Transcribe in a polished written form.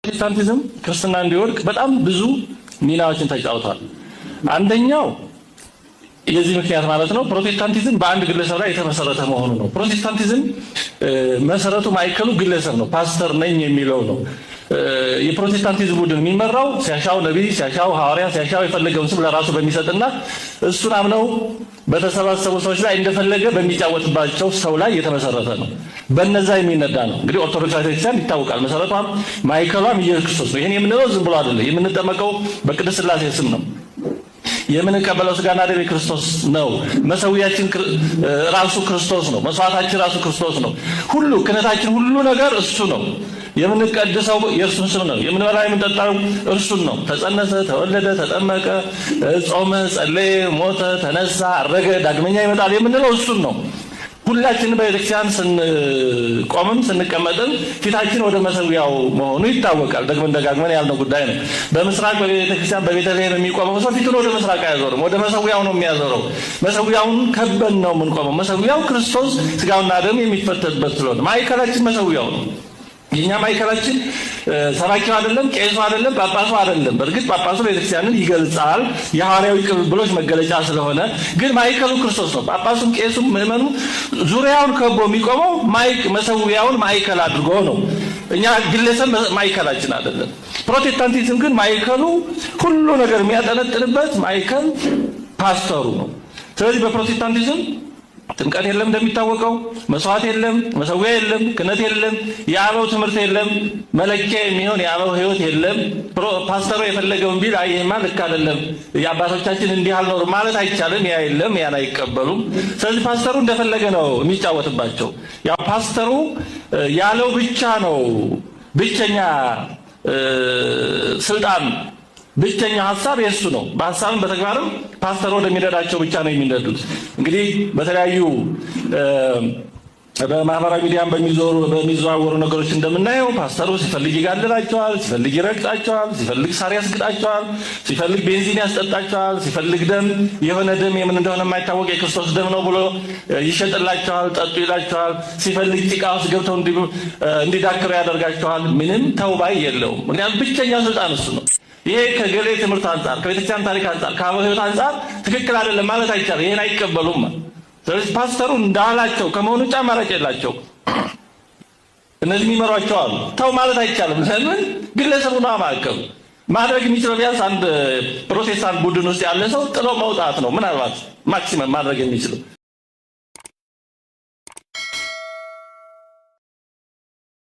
ፕሮቴስታንቲዝም ክርስትና እንዲወድቅ በጣም ብዙ ሚናዎችን ተጫውቷል። አንደኛው የዚህ ምክንያት ማለት ነው ፕሮቴስታንቲዝም በአንድ ግለሰብ ላይ የተመሰረተ መሆኑ ነው። ፕሮቴስታንቲዝም መሰረቱ ማይከሉ ግለሰብ ነው፣ ፓስተር ነኝ የሚለው ነው። የፕሮቴስታንቲዝም ቡድን የሚመራው ሲያሻው ነብይ፣ ሲያሻው ሐዋርያ፣ ሲያሻው የፈለገውን ስም ለራሱ በሚሰጥና እሱን አምነው በተሰባሰቡ ሰዎች ላይ እንደፈለገ በሚጫወትባቸው ሰው ላይ የተመሰረተ ነው። በነዛ የሚነዳ ነው። እንግዲህ ኦርቶዶክስ ቤተክርስቲያን ይታወቃል፣ መሰረቷም ማይከሏም ኢየሱስ ክርስቶስ ነው። ይሄን የምንለው ዝም ብሎ አይደለም። የምንጠመቀው በቅድስት ሥላሴ ስም ነው። የምንቀበለው ሥጋና ደም ክርስቶስ ነው። መሰዊያችን ራሱ ክርስቶስ ነው። መስዋዕታችን ራሱ ክርስቶስ ነው። ሁሉ ክህነታችን፣ ሁሉ ነገር እሱ ነው። የምንቀድሰው የእርሱን ስም ነው። የምንበላው የምንጠጣው እርሱን ነው። ተጸነሰ፣ ተወለደ፣ ተጠመቀ፣ ጾመ፣ ጸለየ፣ ሞተ፣ ተነሳ፣ አረገ፣ ዳግመኛ ይመጣል የምንለው እሱን ነው። ሁላችንም በቤተክርስቲያን ስንቆምም ስንቀመጥም ፊታችን ወደ መሰዊያው መሆኑ ይታወቃል። ደግመን ደጋግመን ያልነው ጉዳይ ነው። በምስራቅ በቤተክርስቲያን በቤተልሔም የሚቆመው ሰው ፊቱን ወደ ምስራቅ አያዞርም፣ ወደ መሰዊያው ነው የሚያዞረው። መሰዊያውን ከበን ነው የምንቆመው። መሰዊያው ክርስቶስ ሥጋውና ደም የሚፈተትበት ስለሆነ ማዕከላችን መሰዊያው ነው። የኛ ማዕከላችን ሰባኪው አይደለም፣ ቄሱ አይደለም፣ ጳጳሱ አይደለም። በእርግጥ ጳጳሱ ቤተክርስቲያንን ይገልጻል፣ የሐዋርያዊ ቅብብሎች መገለጫ ስለሆነ፣ ግን ማዕከሉ ክርስቶስ ነው። ጳጳሱም ቄሱም ምዕመኑ ዙሪያውን ከቦ የሚቆመው መሰዊያውን ማዕከል አድርጎ ነው። እኛ ግለሰብ ማዕከላችን አይደለም። ፕሮቴስታንቲዝም ግን ማዕከሉ ሁሉ ነገር የሚያጠነጥንበት ማዕከል ፓስተሩ ነው። ስለዚህ በፕሮቴስታንቲዝም ጥምቀት የለም፣ እንደሚታወቀው መስዋዕት የለም፣ መሰዊያ የለም፣ ክህነት የለም፣ የአበው ትምህርት የለም፣ መለኪያ የሚሆን የአበው ሕይወት የለም። ፓስተሩ የፈለገውን ቢል ይሄማ ልክ አይደለም የአባቶቻችን እንዲህ አልኖርም ማለት አይቻልም። ያ የለም፣ ያን አይቀበሉም። ስለዚህ ፓስተሩ እንደፈለገ ነው የሚጫወትባቸው። ያው ፓስተሩ ያለው ብቻ ነው ብቸኛ ስልጣን፣ ብቸኛ ሀሳብ የሱ ነው። በሀሳብም በተግባርም ፓስተር ወደሚረዳቸው ብቻ ነው የሚነዱት። እንግዲህ በተለያዩ በማህበራዊ ሚዲያም በሚዘዋወሩ ነገሮች እንደምናየው ፓስተሩ ሲፈልግ ይጋልላቸዋል፣ ሲፈልግ ይረግጣቸዋል፣ ሲፈልግ ሳር ያስግጣቸዋል፣ ሲፈልግ ቤንዚን ያስጠጣቸዋል፣ ሲፈልግ ደም የሆነ ደም የምን እንደሆነ የማይታወቅ የክርስቶስ ደም ነው ብሎ ይሸጥላቸዋል፣ ጠጡ ይላቸዋል። ሲፈልግ ጭቃ ውስጥ ገብተው እንዲዳክሩ ያደርጋቸዋል። ምንም ተውባይ የለውም። ምክንያቱም ብቸኛ ስልጣን እሱ ነው። ይሄ ከገሌ ትምህርት አንጻር፣ ከቤተክርስቲያን ታሪክ አንጻር፣ ከአበው ሕይወት አንጻር ትክክል አይደለም ማለት አይቻልም። ይሄን አይቀበሉም። ስለዚህ ፓስተሩ እንዳላቸው ከመሆኑ ውጭ አማራጭ የላቸው። እነዚህ የሚመሯቸው አሉ። ተው ማለት አይቻልም። ለምን? ግለሰቡ ነው ማዕከሉ። ማድረግ የሚችለው ቢያንስ አንድ ፕሮቴስታንት ቡድን ውስጥ ያለ ሰው ጥሎ መውጣት ነው። ምናልባት ማክሲመም ማድረግ የሚችለው